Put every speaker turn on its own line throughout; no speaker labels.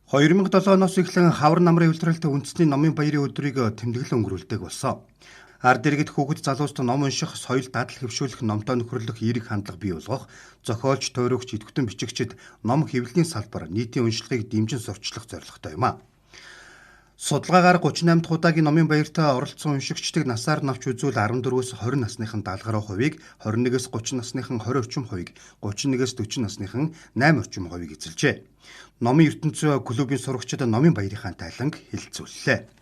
2007 оноос эхлэн хавар намрын улиралтай үндэсний номын баярын өдрийг тэмдэглэн өнгөрүүлдэг болсон. Ард иргэд хүүхэд залууст ном унших, соёл дадал хэвшүүлэх, номтой нөхөрлөх эерэг хандлага бий болгох, зохиолч, тойрогч, идэвхтэн бичигчид ном хэвлэлийн салбар нийтийн уншлагыг дэмжин сурчлах зорилготой юм а. Судалгаагаар 38 дахь удаагийн номын баярт оролцсон уншигчдыг насаар навч үзүүл 14-өөс 20 насныхан 70 гаруй хувийг, 21-ээс 30 насныхан 20 орчим хувийг, 31-ээс 40 насныхан 8 орчим хувийг эзэлжээ. Номын ертөнцийн клубын сурагчид номын баярынхаа тайланг хэлэлцүүллээ.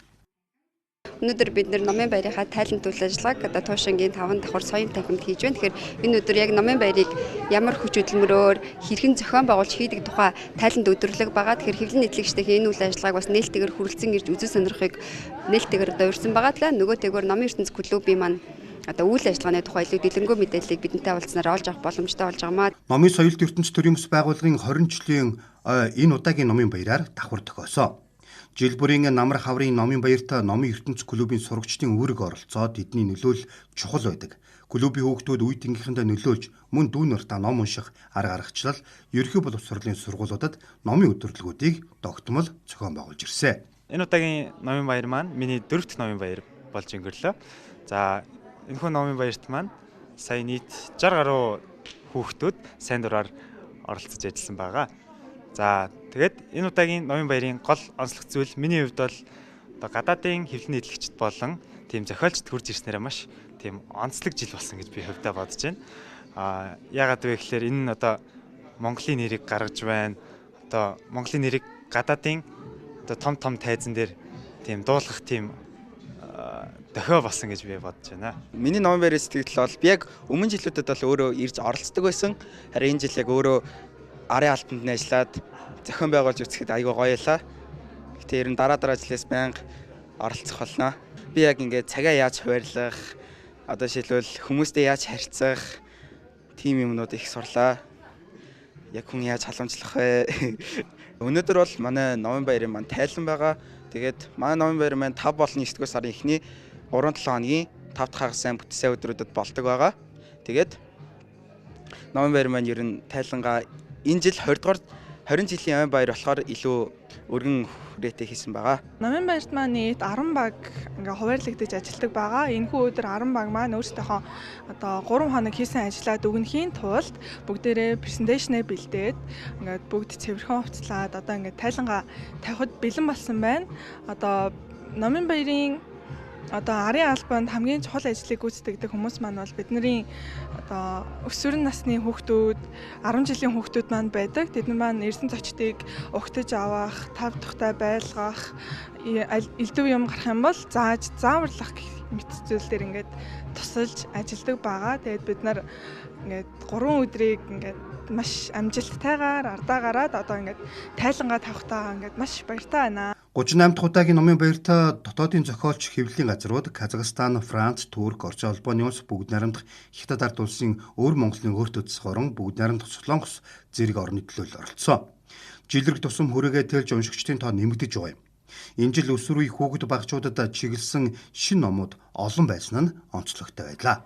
Өнөөдөр бид номын баярынхаа тайланд үйл ажиллагааг Туушингийн 5 давхар соён танхимд хийж байна. Тэгэхээр энэ өдөр яг номын баярыг ямар хүч хөдөлмөрөөр хэрхэн зохион байгуулж хийдэг тухай тайланд өдөрлөг байгаа. Тэгэхээр хэвлэл нийтлэгчдийн энэ үйл ажиллагааг бас нээлттэйгээр хүрэлцэн ирж үзэн сонирхохыг нээлттэйгээр дурьсан байгаа. Нөгөөтэйгээр номын ертөнц клубын маань үйл ажиллагааны тухай илүү дэлгэрэнгүй мэдээллийг бидэнтэй уулзсанаар олж авах боломжтой болж байгаамаа.
Номын соёлт ертөнц төрийн бас байгууллагын 20 жилийн энэ удаагийн номын баяраар давхар тохиосон. Жил бүрийн намар хаврын номын баярт номын ертөнц клубын сурагчдын үүрэг оролцоод эдний нөлөөлөл чухал байдаг. Клубын хүүхдүүд үе тэнгийнхэндээ нөлөөлж мөн дүү нартаа ном унших, арга аргачлал, ерөнхий боловсролын сургуулиудад номын өдөрлөгүүдийг тогтмол зохион байгуулж ирсэн.
Энэ удаагийн номын баяр маань миний 4-р номын баяр болж өнгөрлөө. За энэхүү номын баярт маань сая нийт 60 гаруй хүүхдүүд сайн дураар оролцож ажилласан байгаа. За тэгээд энэ удаагийн номын баярын гол онцлог зүйл миний хувьд бол гадаадын хэвлэл нийтлэгчд болон тийм зохиолчд хурж ирснээр маш тийм онцлог жил болсон гэж би хувьдаа бодож байна. Яагаад вэ гэхээр энэ нь Монголын нэрийг гаргаж байна. Монголын нэрийг гадаадын том тайзан дээр тийм дуулгах тийм дохио болсон гэж би бодож байна.
Миний номын баярын сэтгэл бол би яг өмнө жилүүдэд бол өөрөө ирж оролцдог байсан. Харин энэ жил яг өөрөө арын алтанд нь ажиллаад зохион байгуулж үзэхэд айгүй гоё ялаа. Гэтэ ер нь дараа жилээс байнга оролцох болно. Би яг ингээд цагаа яаж хуваарлах, жишээлбэл хүмүүстэй яаж харьцах тийм юмнууд их сурлаа. Яг хүн яаж халамжлах вэ? Өнөөдөр бол манай номын баярын маань тайлан байгаа. Тэгээд манай номын баяр маань 5 болон 9-р сарын эхний 3-7 хоногийн 5 дахь хагас сайн бүтээсэн өдрүүдэд болдог байгаа. Тэгээд номын баяр маань ер нь тайлангаа энэ жил 20 жилийн номын баяр болохоор илүү өргөн хүрээтэй хийсэн байгаа.
Номын баярт маань нийт 10 баг хуваарлагдаж ажилладаг байгаа. Энэхүү өдөр 10 баг маань өөрсдийнхөө 3 хоног хийсэн ажлаа дүгнэхийн тулд бүгдээрээ презентацнээ бэлдээд бүгд цэвэрхэн хувцлаад тайлангаа тавихад бэлэн болсон байна. Номын баярын арын албанд хамгийн чухал ажлыг гүйцэтгэдэг хүмүүс маань бол бидний өсвөр насны хүүхдүүд, 10 жилийн хүүхдүүд маань байдаг. Тэдний маань эрдэнэ зочдыг угтаж авах, тав тухтай байлгах, элдв юм гарах юм бол зааварлах гэх мэт зүйлээр тусалж ажилладаг байгаа. Тэгээд бид нар 3 өдрийг маш амжилттайгаар ардаа гараад тайлангаа тавихтаа маш баяртай байна.
38 дахь удаагийн номын баярт дотоодын зохиолч хэвлэлийн газрууд Казахстан, Франц, Турк, Орчин улбаны улс, бүгд найрамдах Хятад ард улсын өөр Монголын өөртөө засах орон, бүгд найрамдах Солонгос зэрэг орны төлөөлөл оролцсон. Жилэрэг тусам хүрээгээ тэлж уншигчдын тоо нэмэгдэж байгаа юм. Энэ жил өсвөр үеийн хүүхэд багчуудад чиглэсэн шинэ номууд олон байсан нь онцлогтой байлаа.